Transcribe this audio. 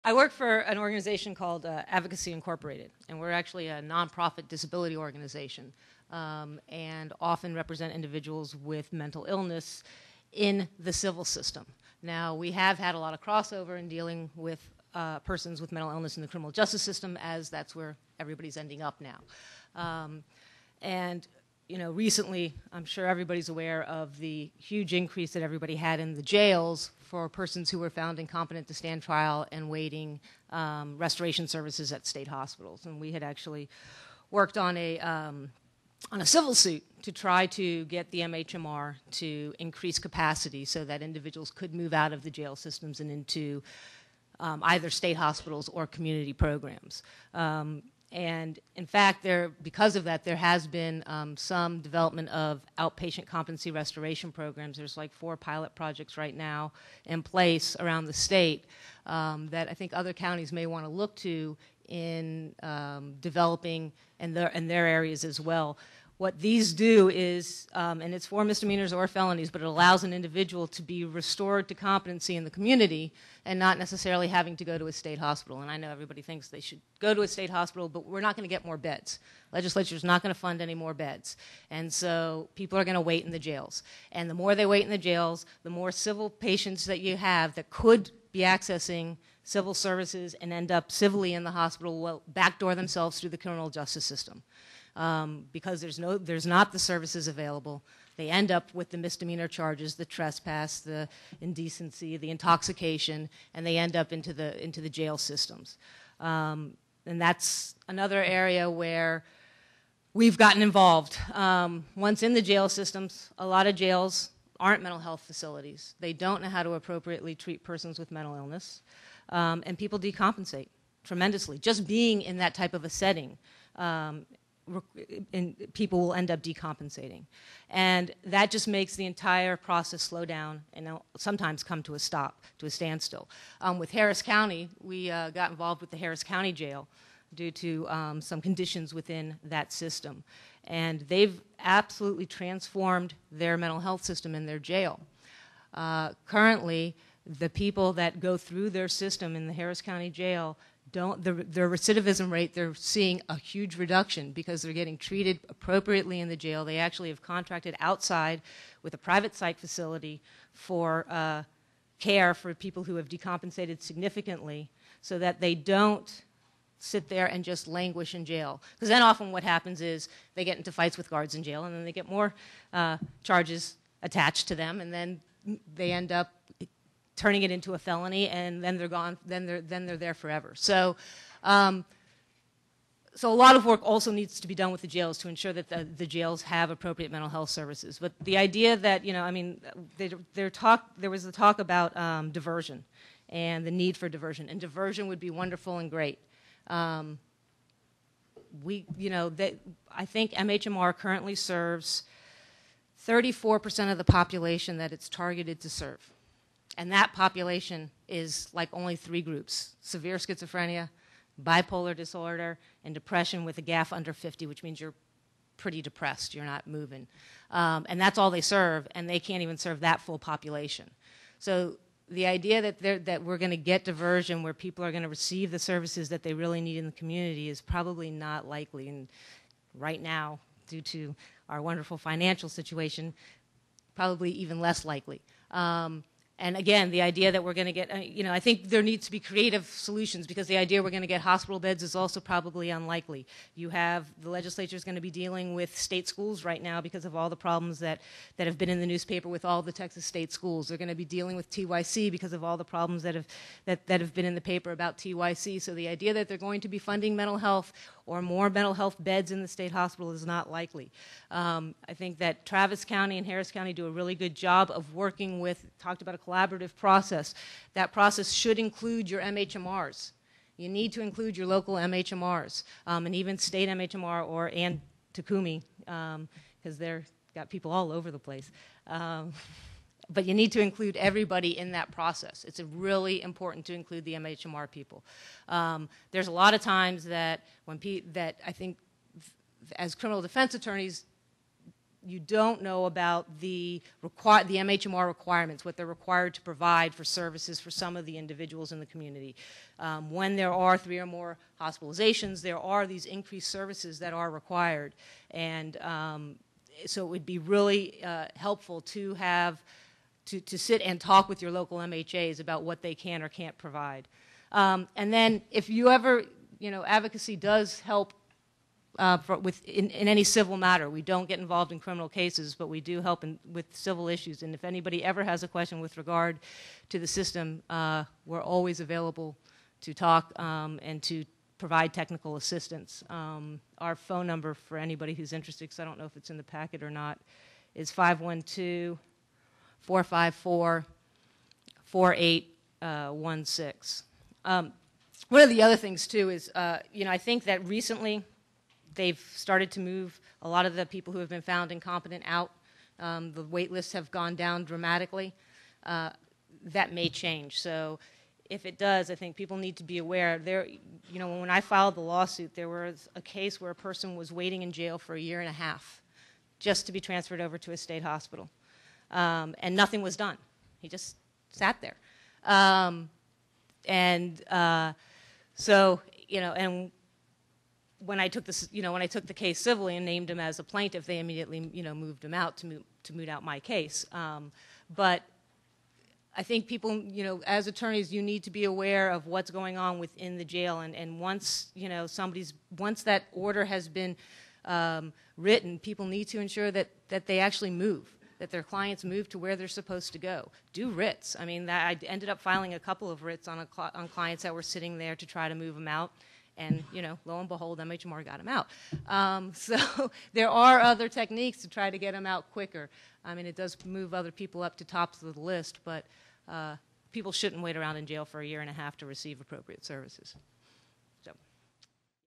I work for an organization called Advocacy Incorporated, and we're actually a nonprofit disability organization, and often represent individuals with mental illness in the civil system. Now, we have had a lot of crossover in dealing with persons with mental illness in the criminal justice system, as that's where everybody's ending up now. And you know, recently, I'm sure everybody's aware of the huge increase that everybody had in the jails for persons who were found incompetent to stand trial and waiting restoration services at state hospitals. And we had actually worked on a civil suit to try to get the MHMR to increase capacity so that individuals could move out of the jail systems and into either state hospitals or community programs. And in fact, because of that, there has been some development of outpatient competency restoration programs. There's like 4 pilot projects right now in place around the state that I think other counties may want to look to in developing in their areas as well. What these do is, and it's for misdemeanors or felonies, but it allows an individual to be restored to competency in the community and not necessarily having to go to a state hospital. And I know everybody thinks they should go to a state hospital, but we're not going to get more beds. Legislature's not going to fund any more beds. And so people are going to wait in the jails. And the more they wait in the jails, the more civil patients that you have that could be accessing civil services and end up civilly in the hospital will backdoor themselves through the criminal justice system. Because there's not the services available. They end up with the misdemeanor charges, the trespass, the indecency, the intoxication, and they end up into the jail systems. And that's another area where we've gotten involved. Once in the jail systems, a lot of jails aren't mental health facilities. They don't know how to appropriately treat persons with mental illness, and people decompensate tremendously. Just being in that type of a setting, and people will end up decompensating. And that just makes the entire process slow down and sometimes come to a stop, to a standstill. With Harris County, we got involved with the Harris County Jail due to some conditions within that system. And they've absolutely transformed their mental health system in their jail. Currently, the people that go through their system in the Harris County Jail their recidivism rate, they're seeing a huge reduction because they're getting treated appropriately in the jail. They actually have contracted outside with a private psych facility for care for people who have decompensated significantly so that they don't sit there and just languish in jail. Because then often what happens is they get into fights with guards in jail and then they get more charges attached to them and then they end up turning it into a felony, and then they're gone. Then they're there forever. So, so a lot of work also needs to be done with the jails to ensure that the jails have appropriate mental health services. But the idea that I mean, there was the talk about diversion and the need for diversion, and diversion would be wonderful and great. I think MHMR currently serves 34% of the population that it's targeted to serve. And that population is like only 3 groups: severe schizophrenia, bipolar disorder, and depression with a GAF under 50, which means you're pretty depressed, you're not moving. And that's all they serve, and they can't even serve that full population. So the idea that we're going to get diversion where people are going to receive the services that they really need in the community is probably not likely. And right now, due to our wonderful financial situation, probably even less likely. And again, the idea that we're going to get, I think there needs to be creative solutions because the idea we're going to get hospital beds is also probably unlikely. The legislature is going to be dealing with state schools right now because of all the problems that have been in the newspaper with all the Texas state schools. They're going to be dealing with TYC because of all the problems that have been in the paper about TYC. So the idea that they're going to be funding mental health or more mental health beds in the state hospital is not likely. I think that Travis County and Harris County do a really good job of working with, talked about a collaborative process. That process should include your MHMRs. You need to include your local MHMRs, and even state MHMR and Takumi, because they've got people all over the place. But you need to include everybody in that process. It's really important to include the MHMR people. There's a lot of times that that I think as criminal defense attorneys, you don't know about the MHMR requirements, what they're required to provide for services for some of the individuals in the community. When there are 3 or more hospitalizations, there are these increased services that are required. And so it would be really helpful to have to sit and talk with your local MHAs about what they can or can't provide. And then if you ever, advocacy does help in any civil matter. We don't get involved in criminal cases, but we do help with civil issues. And if anybody ever has a question with regard to the system, we're always available to talk and to provide technical assistance. Our phone number for anybody who's interested, because I don't know if it's in the packet or not, is 512-454-4816. One of the other things, too, is, I think that recently they've started to move a lot of the people who have been found incompetent out. The wait lists have gone down dramatically. That may change. So if it does, I think people need to be aware. When I filed the lawsuit, there was a case where a person was waiting in jail for 1.5 years just to be transferred over to a state hospital. And nothing was done. He just sat there. And when I took this, when I took the case civilly and named him as a plaintiff, they immediately, moved him out to moot out my case. But I think people, as attorneys, you need to be aware of what's going on within the jail. And once, once that order has been written, people need to ensure that they actually move, that their clients move to where they're supposed to go. Do writs. I mean, I ended up filing a couple of writs on clients that were sitting there to try to move them out. And, lo and behold, MHMR got them out. So there are other techniques to try to get them out quicker. I mean, it does move other people up to tops of the list, but people shouldn't wait around in jail for 1.5 years to receive appropriate services. So.